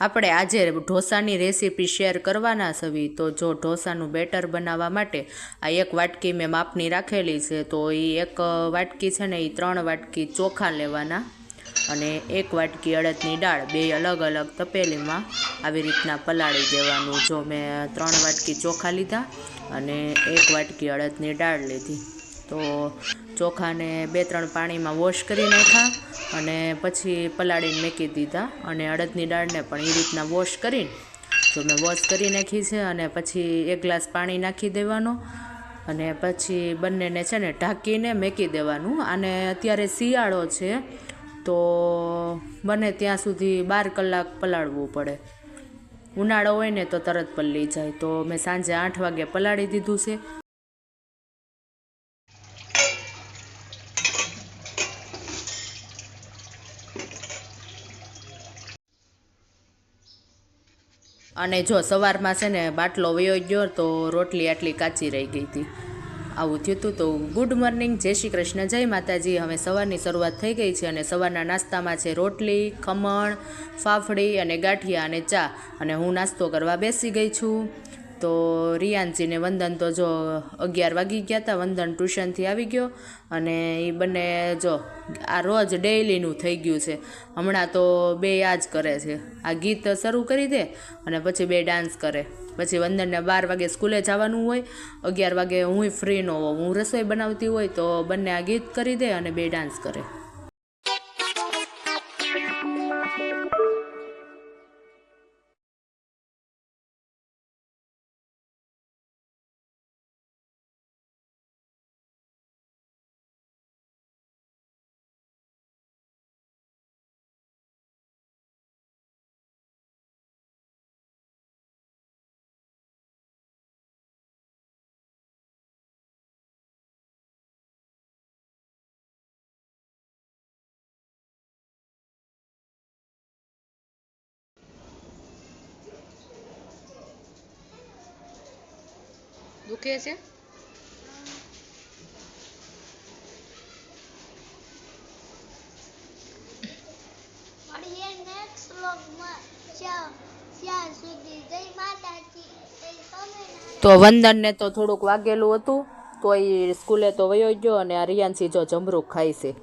આપણે આજે ઢોસાની recipe share કરવાના છવી। તો જો ઢોસાનું બેટર બનાવવા માટે આ એક વાટકી મેં માપની રાખેલી છે। તો એ એક વાટકી છે ને એ 3 વાટકી ચોખા લેવાના અને 1 વાટકી અડદની દાળ, બે અલગ અલગ તપેલીમાં આવી રીતના પલાળી દેવાનું। જો મેં 3 વાટકી ચોખા લીધા અને 1 વાટકી અડદની દાળ લીધી। તો ચોખાને 2-3 પાણીમાં વોશ કરી નાખ્યા અને પછી પલાળીને મૂકી દીધા અને અડદની દાળને પણ એ રીતના વોશ કરીને જો મેં વોશ કરી નાખી છે અને પછી 1 ગ્લાસ પાણી નાખી દેવાનો અને પછી બંનેને છે ને ઢાંકીને મૂકી દેવાનું। આને અત્યારે શિયાળો છે તો બને ત્યાં સુધી 12 કલાક પલાળવું પડે। ઉનાળો હોય ને તો તરત પલળી જાય। તો મેં સાંજે 8 વાગે પલાળી દીધું છે અને જો સવારમાં છે ને બાટલો વયો ગયો તો રોટલી આટલી કાચી રહી ગઈ હતી। આવું થયું હતું। તો ગુડ મોર્નિંગ, જય શ્રી કૃષ્ણ, જય માતાજી। હવે સવારની શરૂઆત થઈ ગઈ છે અને સવારના નાસ્તામાં છે રોટલી, ખમણ, ફાફડી અને ગાંઠિયા અને ચા અને હું નાસ્તો કરવા બેસી ગઈ છું। તો રિયાનજીને વંદન તો જો 11 વાગી ગયા હતા, વંદન ટ્યુશનથી આવી ગયો અને એ બંને જો આ રોજ ડેઈલીનું થઈ ગયું છે। હમણાં તો બે આ જ કરે છે, આ ગીત શરૂ કરી દે અને પછી બે ડાન્સ કરે। પછી વંદનને 12 વાગે સ્કૂલે જવાનું હોય, 11 વાગે હું ફ્રી ન હોઉં, હું રસોઈ બનાવતી હોય તો બંને આ ગીત કરી દે અને બે ડાન્સ કરે। દુખે છે? તો વંદનને તો થોડુંક વાગેલું હતું તો એ સ્કૂલે તો વયો ગયો અને આ રિયાન્સી જો જમરૂખ ખાય છે।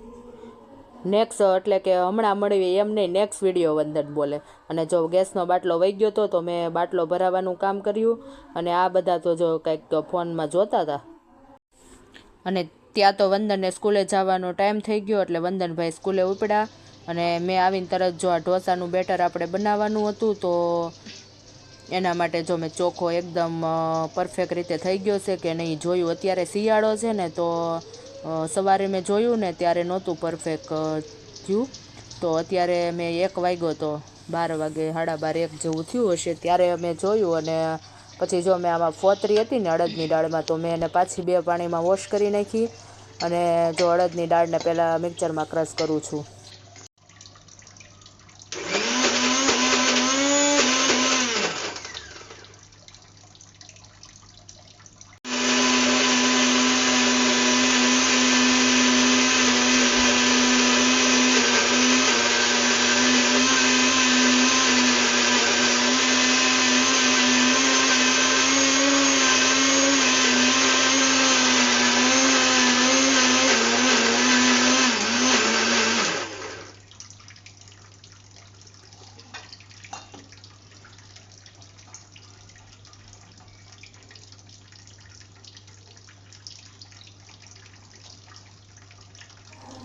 નેક્સ્ટ એટલે કે હમણાં મળવી એમ નહીં, નેક્સ્ટ વિડીયો વંદન બોલે। અને જો ગેસનો બાટલો વહી ગયો તો મેં બાટલો ભરાવાનું કામ કર્યું અને આ બધા તો જો કંઈક ફોનમાં જોતા હતા અને ત્યાં તો વંદનને સ્કૂલે જવાનો ટાઈમ થઈ ગયો એટલે વંદનભાઈ સ્કૂલે ઉપડ્યા અને મેં આવીને તરત જો આ ઢોસાનું બેટર આપણે બનાવવાનું હતું તો એના માટે જો મેં ચોખ્ખો એકદમ પરફેક્ટ રીતે થઈ ગયો છે કે નહીં જોયું। અત્યારે શિયાળો છે ને તો સવારે મેં જોયું ને ત્યારે નહોતું પરફેક્ટ થયું। તો અત્યારે મેં 1 વાગ્યો તો 12 વાગે, 12:30 1 જેવું થયું હશે ત્યારે મેં જોયું અને પછી જો મેં આમાં ફોતરી હતી ને અડદની દાળમાં તો મેં એને પાછી 2 પાણીમાં વોશ કરી નાખી અને જો અડદની દાળને પહેલાં મિક્સરમાં ક્રશ કરું છું।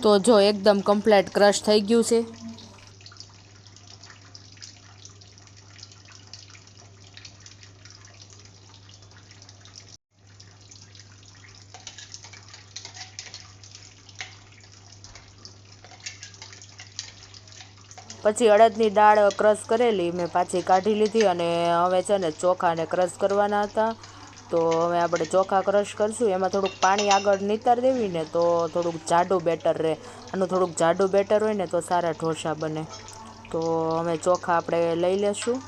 તો જો એકદમ કમ્પ્લીટ ક્રશ થઈ ગયું છે। પછી અડદની દાળ ક્રશ કરેલી મેં પાછી કાઢી લીધી અને હવે છે ને ચોખાને ક્રશ કરવાના હતા। તો હવે આપણે ચોખા ક્રશ કરશું, એમાં થોડુંક પાણી આગળ નીતાર દેવી ને તો થોડુંક જાડું બેટર રહે। આનું થોડુંક જાડું બેટર હોય ને તો સારા ઢોસા બને। તો હવે ચોખા આપણે લઈ લેશું।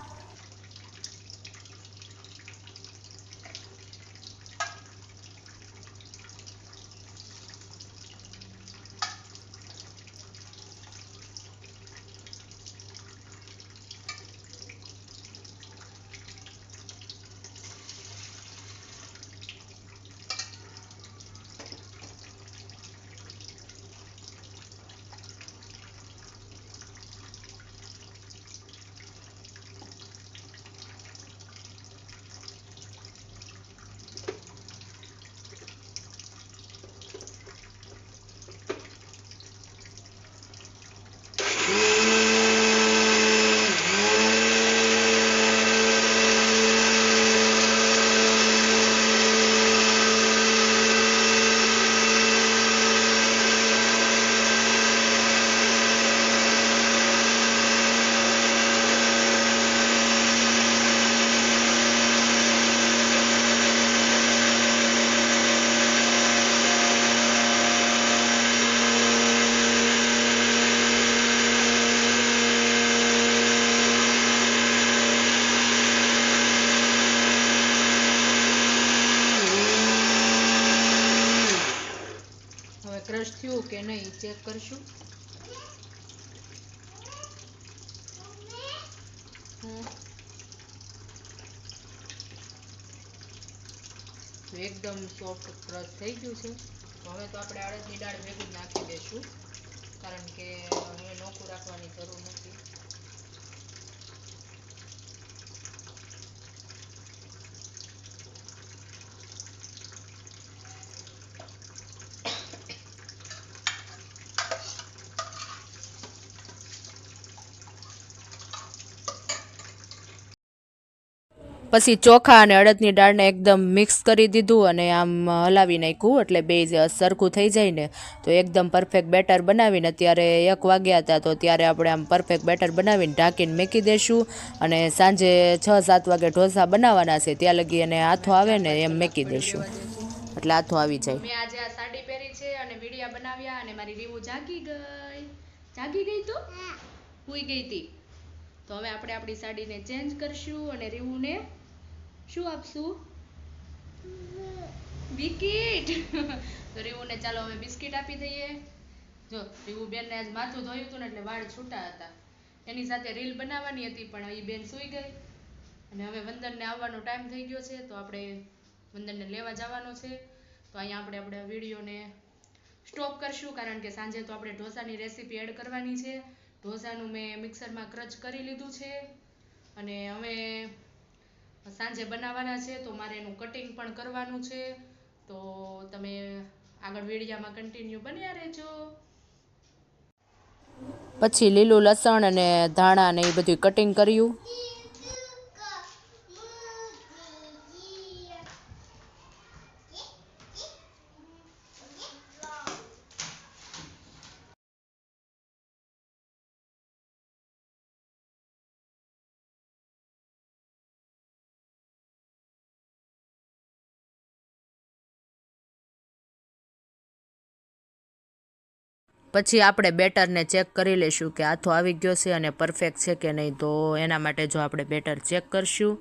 હવે ક્રશ થયું કે નહીં ચેક કરશું. એકદમ સોફ્ટ ક્રશ થઈ ગયું છે. તો હવે તો આપણે અડદની દાળ ભેગું નાખી દઈશું, કારણ કે હવે નોખું રાખવાની જરૂર નથી. પછી ચોખા અને અડદની દાળને એકદમ મિક્સ કરી દીધું અને આમ હલાવી નાખ્યું, એટલે બે સરખું થઈ જાય ને તો એકદમ પરફેક્ટ બેટર બનાવીને અત્યારે 1 વાગ્યા હતા, તો ત્યારે આપણે આમ પરફેક્ટ બેટર બનાવીને ઢાંકીને મૂકી દઈશું. અને સાંજે 6-7 વાગે ઢોસા બનાવવાના છે, ત્યાં લગી એને આથો આવે ને એમ મૂકી દઈશું, એટલે આથો આવી જાય. મેં આજે આ સાડી પહેરી છે અને વીડિયા બનાવ્યા, અને મારી રીવું જાગી ગઈ તો હુઈ ગઈ હતી. તો હવે આપણે આપણી સાડીને ચેન્જ કરશું અને રીવુને શું આપશું? બિસ્કિટ. તો રીવુને ચાલો હવે બિસ્કિટ આપી દઈએ. જો રીવુ બેનને આજ માથું ધોયું હતું ને એટલે વાળ છૂટા હતા. એની સાથે રીલ બનાવવાની હતી, પણ એ બેન સૂઈ ગઈ. અને હવે વંદનને આવવાનો ટાઈમ થઈ ગયો છે, તો આપણે વંદનને લેવા જવાનો છે. તો અહીંયા આપણે આપણા વિડીયોને સ્ટોપ કરશું, કારણ કે સાંજે તો આપણે ઢોસાની રેસીપી એડ કરવાની છે. ઢોસાનું મેં મિક્સરમાં ક્રચ કરી લીધું છે અને હવે સાંજે બનાવવાના છે, તો મારે એનું કટિંગ પણ કરવાનું છે. તો તમે આગળ વિડીયામાં કન્ટિન્યુ બન્યા રહેજો. પછી લીલું લસણ અને ધાણા ને એ બધું કટિંગ કર્યું. પછી આપણે બેટરને ચેક કરી લઈશું કે આથો આવી ગયો છે અને પરફેક્ટ છે કે નહીં. તો એના માટે જો આપણે બેટર ચેક કરશું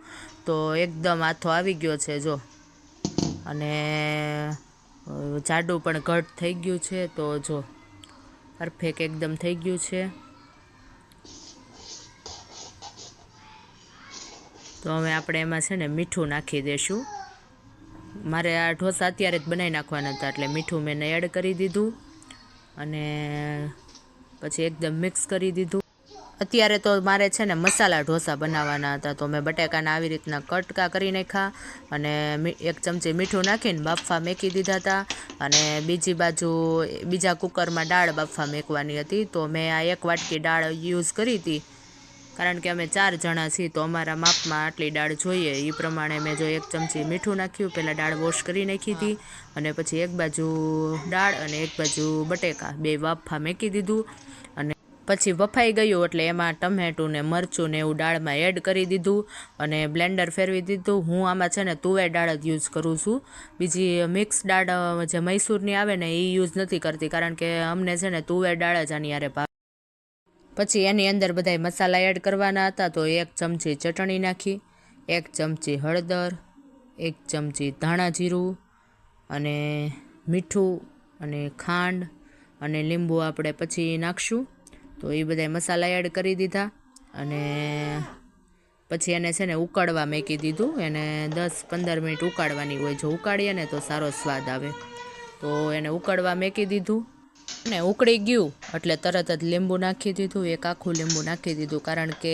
તો એકદમ આથો આવી ગયો છે જો, અને જાડું પણ ઘટ થઈ ગયું છે. તો જો પરફેક્ટ એકદમ થઈ ગયું છે. તો હવે આપણે એમાં છે ને મીઠું નાખી દઈશું. મારે આ ઢોસા અત્યારે જ બનાવી નાખવાના હતા, એટલે મીઠું મેં એડ કરી દીધું અને પછી એકદમ મિક્સ કરી દીધું. અત્યારે તો મારે છે ને મસાલા ઢોસા બનાવવાના હતા, તો મેં બટાકાના આવી રીતના કટકા કરી નાખ્યા અને 1 ચમચી મીઠું નાખીને બાફવા મેકી દીધા હતા. અને બીજી બાજુ બીજા કુકરમાં દાળ બાફવા મેકવાની હતી, તો મેં આ 1 વાટકી દાળ યુઝ કરી હતી, કારણ કે અમે 4 જણા છીએ, તો અમારા માપમાં આટલી દાળ જોઈએ એ પ્રમાણે મેં જો 1 ચમચી મીઠું નાખ્યું. પહેલાં દાળ વોશ કરી નાખી હતી અને પછી એક બાજુ દાળ અને એક બાજુ બટેકા બે બાફા મેકી દીધું. અને પછી વફાઈ ગયું એટલે એમાં ટમેટું ને મરચું ને એવું દાળમાં એડ કરી દીધું અને બ્લેન્ડર ફેરવી દીધું. હું આમાં છે ને તુવેર દાળ જ યુઝ કરું છું, બીજી મિક્સ દાળ જે મૈસૂરની આવે ને એ યુઝ નથી કરતી, કારણ કે અમને છે ને તુવેર દાળ જ આની યારે ભાવે. પછી એની અંદર બધાય મસાલા એડ કરવાના હતા, તો 1 ચમચી ચટણી નાખી, 1 ચમચી હળદર, 1 ચમચી ધાણા જીરું અને મીઠું અને ખાંડ અને લીંબુ આપણે પછી નાખશું. તો એ બધા મસાલા એડ કરી દીધા અને પછી એને છે ને ઉકળવા મેકી દીધું. એને 10-15 મિનિટ ઉકાળવાની હોય, જો ઉકાળીએ ને તો સારો સ્વાદ આવે. તો એને ઉકળવા મેકી દીધું ને ઉકળી ગયું એટલે તરત જ લીંબુ નાખી દીધું, 1 આખું લીંબુ નાખી દીધું, કારણ કે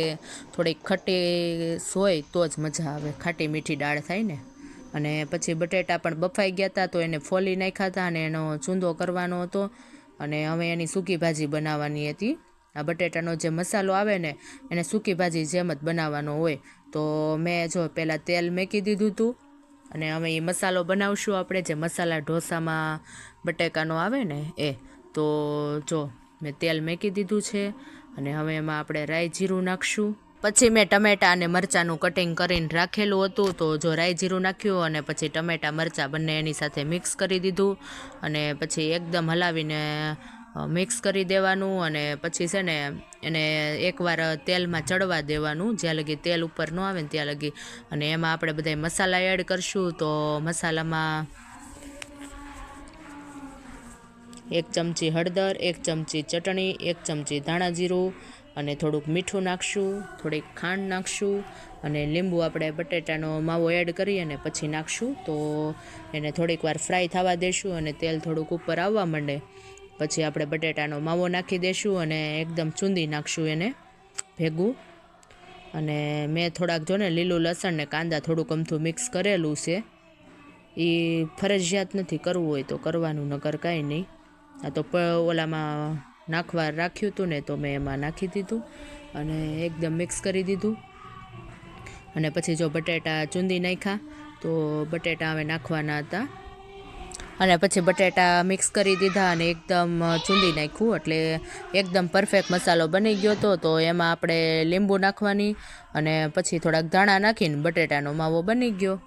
થોડીક ખટી હોય તો જ મજા આવે, ખાટી મીઠી દાળ થાય ને. અને પછી બટેટા પણ બફાઈ ગયા હતા, તો એને ફોલી નાખ્યા હતા અને એનો ચૂંદો કરવાનો હતો. અને હવે એની સૂકી ભાજી બનાવવાની હતી. આ બટેટાનો જે મસાલો આવે ને એને સૂકી ભાજી જેમ જ બનાવવાનો હોય. તો મેં જો પહેલાં તેલ મેકી દીધું હતું અને હવે એ મસાલો બનાવશું આપણે, જે મસાલા ઢોસામાં બટેકાનો આવે ને એ. તો જો મેં તેલ મેકી દીધું છે અને હવે એમાં આપણે રાઈ જીરું નાખશું. પછી મેં ટમેટાં અને મરચાંનું કટિંગ કરીને રાખેલું હતું, તો જો રાઈ જીરું નાખ્યું અને પછી ટમેટાં મરચાં બંને એની સાથે મિક્સ કરી દીધું અને પછી એકદમ હલાવીને મિક્સ કરી દેવાનું. અને પછી છે ને એને એકવાર તેલમાં ચડવા દેવાનું, જ્યાં લગી તેલ ઉપર ન આવે ને ત્યાં લગી. અને એમાં આપણે બધા મસાલા એડ કરશું. તો મસાલામાં 1 ચમચી હળદર, 1 ચમચી ચટણી, 1 ચમચી ધાણા જીરું અને થોડુંક મીઠું નાખશું, થોડીક ખાંડ નાખશું અને લીંબુ આપણે બટેટાનો માવો એડ કરી અને પછી નાખશું. તો એને થોડીક વાર ફ્રાય થવા દેશું અને તેલ થોડુંક ઉપર આવવા માંડે પછી આપણે બટેટાનો માવો નાખી દેશું અને એકદમ ચૂંદી નાખશું એને ભેગું. અને મેં થોડાક જો ને લીલું લસણ ને કાંદા થોડુંક અમથું મિક્સ કરેલું છે. એ ફરજિયાત નથી, કરવું હોય તો કરવાનું, નકર કાંઈ નહીં. આ તો ઓલામાં નાખવા રાખ્યું હતું ને તો મેં એમાં નાખી દીધું અને એકદમ મિક્સ કરી દીધું. અને પછી જો બટેટા ચૂંદી નાખ્યા તો બટેટા હવે નાખવાના હતા અને પછી બટેટા મિક્સ કરી દીધા અને એકદમ ચૂંદી નાખ્યું એટલે એકદમ પરફેક્ટ મસાલો બની ગયો હતો. તો એમાં આપણે લીંબુ નાખવાની અને પછી થોડાક ધાણા નાખીને બટેટાનો માવો બની ગયો.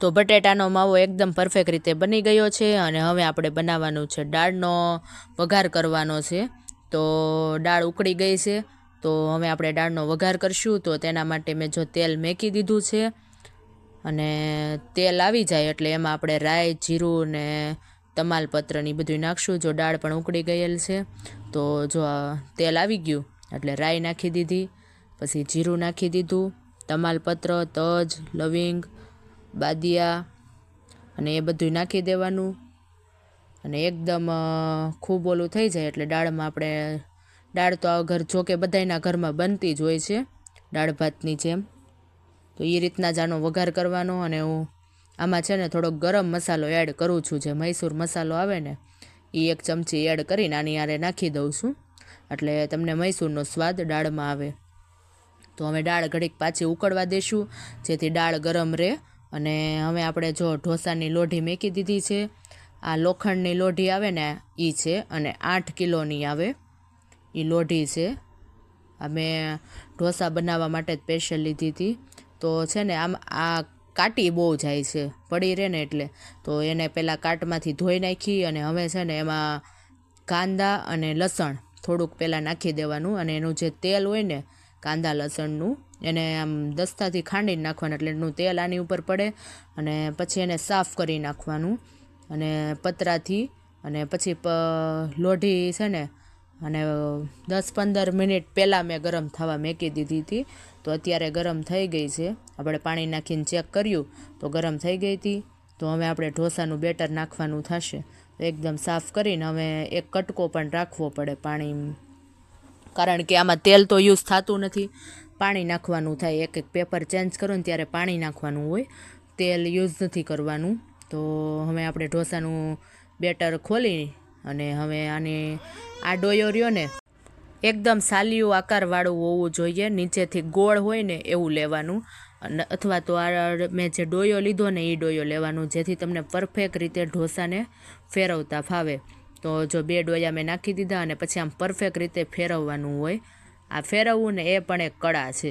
તો બટેટાનો માવો એકદમ પરફેક્ટ રીતે બની ગયો છે અને હવે આપણે બનાવવાનું છે દાળનો વઘાર કરવાનો છે. તો દાળ ઉકળી ગઈ છે તો હવે આપણે દાળનો વઘાર કરશું. તો તેના માટે મેં જો તેલ મેકી દીધું છે અને તેલ આવી જાય એટલે એમાં આપણે રાઈ, જીરું ને તમાલપત્રની બધું નાખશું. જો દાળ પણ ઉકળી ગયેલ છે તો જો તેલ આવી ગયું એટલે રાઈ નાખી દીધી, પછી જીરું નાખી દીધું, તમાલપત્ર, તજ, લવિંગ, બાદિયા અને એ બધું નાખી દેવાનું. અને એકદમ ખૂબ ઓલું થઈ જાય એટલે દાળમાં આપણે દાળ તો આ ઘર જો કે બધાયના ઘરમાં બનતી જ હોય છે દાળ ભાતની જેમ. તો એ રીતના જ આનો વઘાર કરવાનો. અને હું આમાં છે ને થોડોક ગરમ મસાલો એડ કરું છું, જે મૈસૂર મસાલો આવે ને એ 1 ચમચી એડ કરીને આની આરે નાખી દઉં છું એટલે તમને મૈસૂરનો સ્વાદ દાળમાં આવે. તો હવે દાળ ઘડીક પાછી ઉકળવા દેશું જેથી દાળ ગરમ રહે. અને હવે આપણે જો ઢોસાની લોઢી મેકી દીધી છે. આ લોખંડની લોઢી આવે ને એ છે અને 8 કિલોની આવે એ લોઢી છે. આ મેં ઢોસા બનાવવા માટે જ સ્પેશિયલ લીધી હતી. તો છે ને આમ આ કાટી બહુ જાય છે પડી રહે ને એટલે તો એને પહેલાં કાટમાંથી ધોઈ નાખી અને હવે છે ને એમાં કાંદા અને લસણ થોડુંક પહેલાં નાખી દેવાનું અને એનું જે તેલ હોય ને કાંદા લસણનું એને આમ દસ્તાથી ખાંડીને નાખવાનું એટલે એનું તેલ આની ઉપર પડે. અને પછી એને સાફ કરી નાખવાનું અને પતરાથી. અને પછી લોઢી છે ને અને 10-15 મિનિટ પહેલાં મેં ગરમ થવા મેકી દીધી હતી. તો અત્યારે ગરમ થઈ ગઈ છે. આપણે પાણી નાખીને ચેક કર્યું તો ગરમ થઈ ગઈ હતી. તો હવે આપણે ઢોસાનું બેટર નાખવાનું થશે. તો એકદમ સાફ કરીને હવે એક કટકો પણ રાખવો પડે પાણી, કારણ કે આમાં તેલ તો યુઝ થતું નથી, પાણી નાખવાનું થાય. એક પેપર ચેન્જ કરો ને ત્યારે પાણી નાખવાનું હોય, તેલ યુઝ નથી કરવાનું. તો હવે આપણે ઢોસાનું બેટર ખોલી અને હવે આને આ ડોયો રહ્યો ને એકદમ સાલિયું આકારવાળું હોવું જોઈએ, નીચેથી ગોળ હોય ને એવું લેવાનું. અથવા તો આ મેં જે ડોયો લીધો ને એ ડોયો લેવાનું જેથી તમને પરફેક્ટ રીતે ઢોસાને ફેરવતા ફાવે. તો જો 2 ડોયા મેં નાખી દીધા અને પછી આમ પરફેક્ટ રીતે ફેરવવાનું હોય. આ ફેરવવું ને એ પણ એક કળા છે.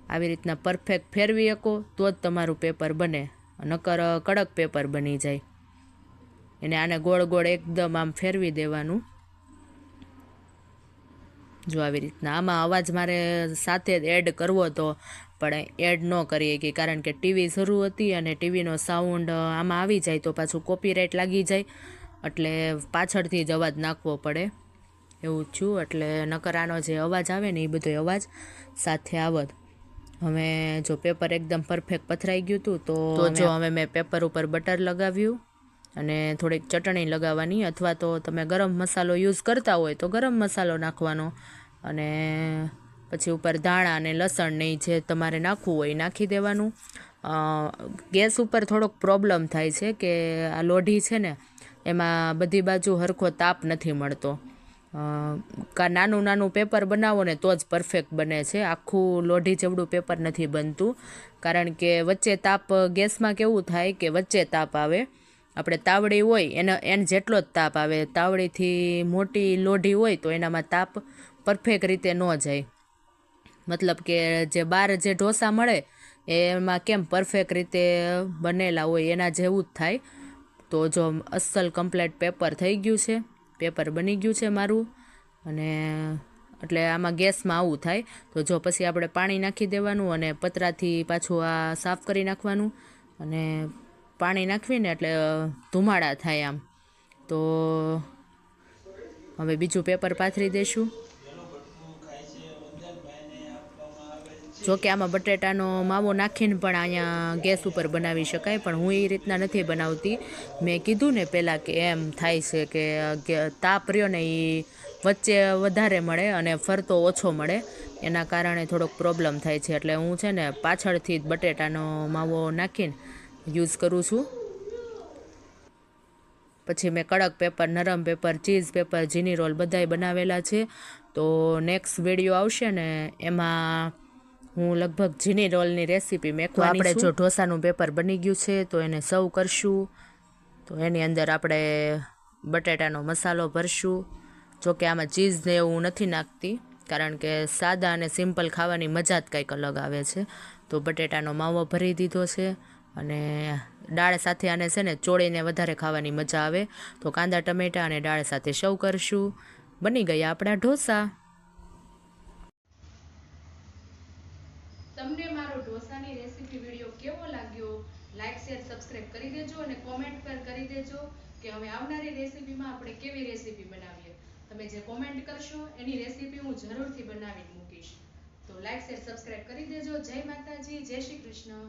આવી રીતના પરફેક્ટ ફેરવી શકો તો જ તમારું પેપર બને, નકર કડક પેપર બની જાય. એને આને ગોળ ગોળ એકદમ આમ ફેરવી દેવાનું. જો આવી રીતના. આમાં અવાજ મારે સાથે જ એડ કરવો હતો પણ એડ ન કરીએ કે કારણ કે ટીવી શરૂ હતી અને ટીવીનો સાઉન્ડ આમાં આવી જાય તો પાછું કોપીરાઇટ લાગી જાય એટલે પાછળથી જ અવાજ નાખવો પડે એવું છું. એટલે નકર આનો જે અવાજ આવે ને એ બધો અવાજ સાથે આવત. હવે જો પેપર એકદમ પરફેક્ટ પથરાઈ ગયું હતું તો જો હવે મેં પેપર ઉપર બટર લગાવ્યું અને થોડીક ચટણી લગાવવાની, અથવા તો તમે ગરમ મસાલો યુઝ કરતા હોય તો ગરમ મસાલો નાખવાનો અને પછી ઉપર ધાણા અને લસણ ને જે તમારે નાખવું હોય નાખી દેવાનું. ગેસ ઉપર થોડોક પ્રોબ્લેમ થાય છે કે આ લોઢી છે ને એમાં બધી બાજુ હરખો તાપ નથી મળતો. નાનું નાનું પેપર બનાવો ને તો જ પરફેક્ટ બને છે, આખું લોઢી જેવડું પેપર નથી બનતું. કારણ કે વચ્ચે તાપ ગેસમાં કેવું થાય કે વચ્ચે તાપ આવે, આપણે તાવડી હોય એને જેટલો જ તાપ આવે. તાવડીથી મોટી લોઢી હોય તો એનામાં તાપ પરફેક્ટ રીતે ન જાય. મતલબ કે જે બહાર જે ઢોસા મળે એમાં કેમ પરફેક્ટ રીતે બનેલા હોય એના જેવું જ થાય. તો જો અસલ કમ્પ્લેટ પેપર થઈ ગયું છે, પેપર બની ગયું છે મારું. અને એટલે આમાં ગેસમાં આવું થાય. તો જો પછી આપણે પાણી નાખી દેવાનું અને પતરાથી પાછું આ સાફ કરી નાખવાનું. અને પાણી નાખવીને એટલે ધુમાડા થાય આમ. તો હવે બીજું પેપર પાથરી દઈશું. જો કે આમાં બટેટાનો માવો નાખીને પણ અહીંયા ગેસ ઉપર બનાવી શકાય, પણ હું એ રીતના નથી બનાવતી. મેં કીધું ને પહેલાં કે એમ થાય છે કે તાપ રહ્યો ને એ વચ્ચે વધારે મળે અને ફરતો ઓછો મળે, એના કારણે થોડોક પ્રોબ્લેમ થાય છે. એટલે હું છે ને પાછળથી જ બટેટાનો માવો નાખીને યુઝ કરું છું. પછી મેં કડક પેપર, નરમ પેપર, ચીઝ પેપર, જીની રોલ બધાય બનાવેલા છે. તો નેક્સ્ટ વિડીયો આવશે ને એમાં હું લગભગ જીની રોલની રેસીપી મેકવાની છું. આપણે જો ઢોસાનું પેપર બની ગયું છે તો એને સર્વ કરશું. તો એની અંદર આપણે બટેટાનો મસાલો ભરશું. જો કે આમાં ચીઝ ને એવું નથી નાખતી, કારણ કે સાદા અને સિમ્પલ ખાવાની મજા જ કંઈક અલગ આવે છે. તો બટેટાનો માવો ભરી દીધો છે અને દાળ સાથે આને છે ને ચોળીને વધારે ખાવાની મજા આવે. તો કાંદા ટમેટા અને દાળ સાથે સર્વ કરશું. બની ગયા આપણા ઢોસા. તમને મારો ઢોસાની રેસીપી વિડીયો કેવો લાગ્યો? લાઈક, શેર, સબસ્ક્રાઈબ કરી દેજો અને કોમેન્ટ પર કરી દેજો કે હવે આવનારી રેસીપીમાં આપણે કેવી રેસીપી બનાવીએ. તમે જે કોમેન્ટ કરશો એની રેસીપી હું જરૂરથી બનાવીને મૂકીશ. તો લાઈક, શેર, સબસ્ક્રાઈબ કરી દેજો. જય માતાજી, જય શ્રી કૃષ્ણ.